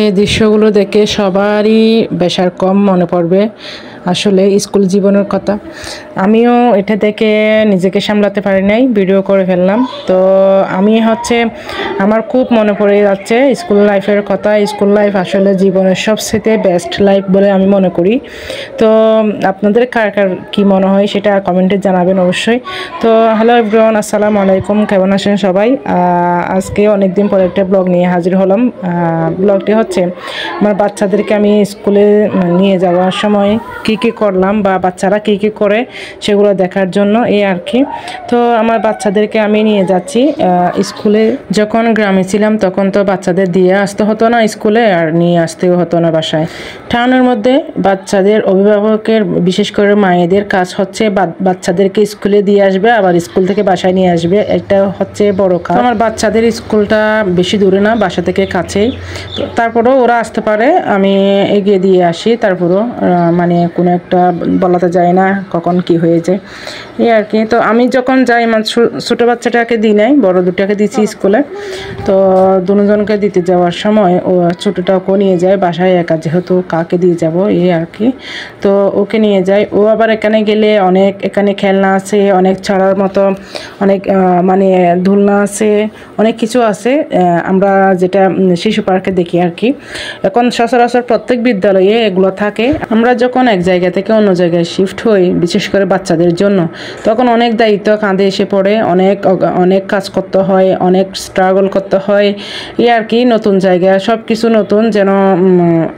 এই দৃশ্যগুলো দেখে সবারই বেশার কম মনে পড়বে আসলে স্কুল জীবনের কথা। আমিও এটা দেখে নিজেকে সামলাতে পারি নাই, ভিডিও করে ফেললাম। তো আমি আমার খুব মনে পড়ে যাচ্ছে স্কুল লাইফের কথা। স্কুল লাইফ আসলে জীবনের সবচেয়ে বেস্ট লাইফ বলে আমি মনে করি। তো আপনাদের কার কার কী মনে হয় সেটা কমেন্টে জানাবেন অবশ্যই। তো হ্যালো এভরিওয়ান, আসসালামু আলাইকুম, কেমন আছেন সবাই? আজকে অনেকদিন পরে একটা ব্লগ নিয়ে হাজির হলাম। ব্লগটি হচ্ছে আমার বাচ্চাদেরকে আমি স্কুলে নিয়ে যাওয়ার সময় কী কী করলাম বা বাচ্চারা কী কী করে সেগুলো দেখার জন্য, এই আর কি। তো আমার বাচ্চাদেরকে আমি নিয়ে যাচ্ছি স্কুলে। যখন গ্রামে ছিলাম তখন তো বাচ্চাদের দিয়ে আসতে হতো না স্কুলে, আর নিয়ে আসতেও হতো না বাসায়। টাউনের মধ্যে বাচ্চাদের অভিভাবকের, বিশেষ করে মায়েদের কাজ হচ্ছে বাচ্চাদেরকে স্কুলে দিয়ে আসবে, আবার স্কুল থেকে বাসায় নিয়ে আসবে। এটা হচ্ছে বড় কাজ। আমার বাচ্চাদের স্কুলটা বেশি দূরে না, বাসা থেকে কাছেই। তো তারপরেও ওরা আসতে পারে, আমি এগিয়ে দিয়ে আসি। তারপরও মানে কোনো একটা বলাতে যায় না কখন কি হয়ে যায়, এই আর কি। তো আমি যখন যাই আমার ছোটো বাচ্চাটাকে দিই নাই, বড় দুটাকে দিচ্ছি স্কুলে। তো দুজনকে দিতে যাওয়ার সময় ও ছোটোটাকেও নিয়ে যায় বাসায়, একা যেহেতু কাকে দিয়ে যাব, এই আর কি। তো ওকে নিয়ে যায়। ও আবার এখানে গেলে এখানে খেলনা আছে, অনেক ছাড়ার মতো, অনেক মানে দোলনা আছে, অনেক কিছু আছে আমরা যেটা শিশু পার্কে দেখি আর কি। এখন সচরাচর প্রত্যেক বিদ্যালয়ে এগুলো থাকে। আমরা যখন এক জায়গা থেকে অন্য জায়গায় শিফট হই, বিশেষ করে বাচ্চাদের জন্য, তখন অনেক দায়িত্ব কাঁধে এসে পড়ে, অনেক কাজ করতে হয়, অনেক স্ট্রাগল করতে হয়, এই আর কি। নতুন জায়গা, সব কিছু নতুন, যেন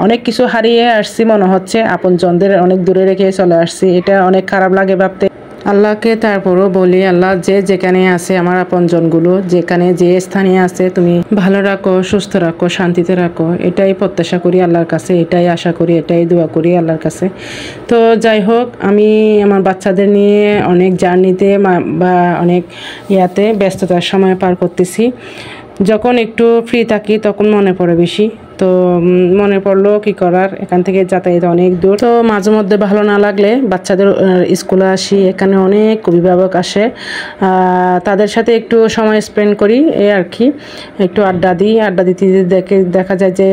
অনেক কিছু হারিয়ে আসছি মনে হচ্ছে, আপনজনদের অনেক দূরে রেখে চলে আসছি। এটা অনেক খারাপ লাগে ভাবতে। আল্লাহকে তারপরও বলি, আল্লাহ যে যেখানে আছে, আমার আপনজনগুলো যেখানে যে স্থানে আছে, তুমি ভালো রাখো, সুস্থ রাখো, শান্তিতে রাখো, এটাই প্রত্যাশা করি আল্লাহর কাছে, এটাই আশা করি, এটাই দোয়া করি আল্লাহর কাছে। তো যাই হোক, আমি আমার বাচ্চাদের নিয়ে অনেক জার্নিতে বা অনেক ব্যস্ততার সময় পার করতেছি। যখন একটু ফ্রি থাকি তখন মনে পড়ে বেশি। তো মনে পড়লো কি করার, এখান থেকে যাতায়াত অনেক দূর। তো মাঝে মধ্যে ভালো না লাগলে বাচ্চাদের স্কুলে আসি, এখানে অনেক অভিভাবক আসে, তাদের সাথে একটু সময় স্পেন্ড করি, এই আর কি। একটু আড্ডা দিই, আড্ডা দিতে দেখা যায় যে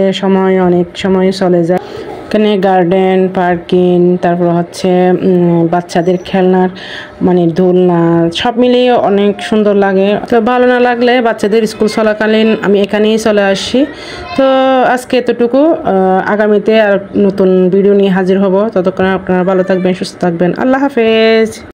অনেক সময় চলে যায়। এখানে গার্ডেন, পার্কিং, তারপর বাচ্চাদের খেলনার মানে দোলনা, সব মিলিয়ে অনেক সুন্দর লাগে। তো ভালো না লাগলে বাচ্চাদের স্কুল চলাকালীন আমি এখানেই চলে আসি। তো আজকে এতটুকু, আগামীতে আর নতুন ভিডিও নিয়ে হাজির হব। ততক্ষণ আপনারা ভালো থাকবেন, সুস্থ থাকবেন। আল্লাহ হাফেজ।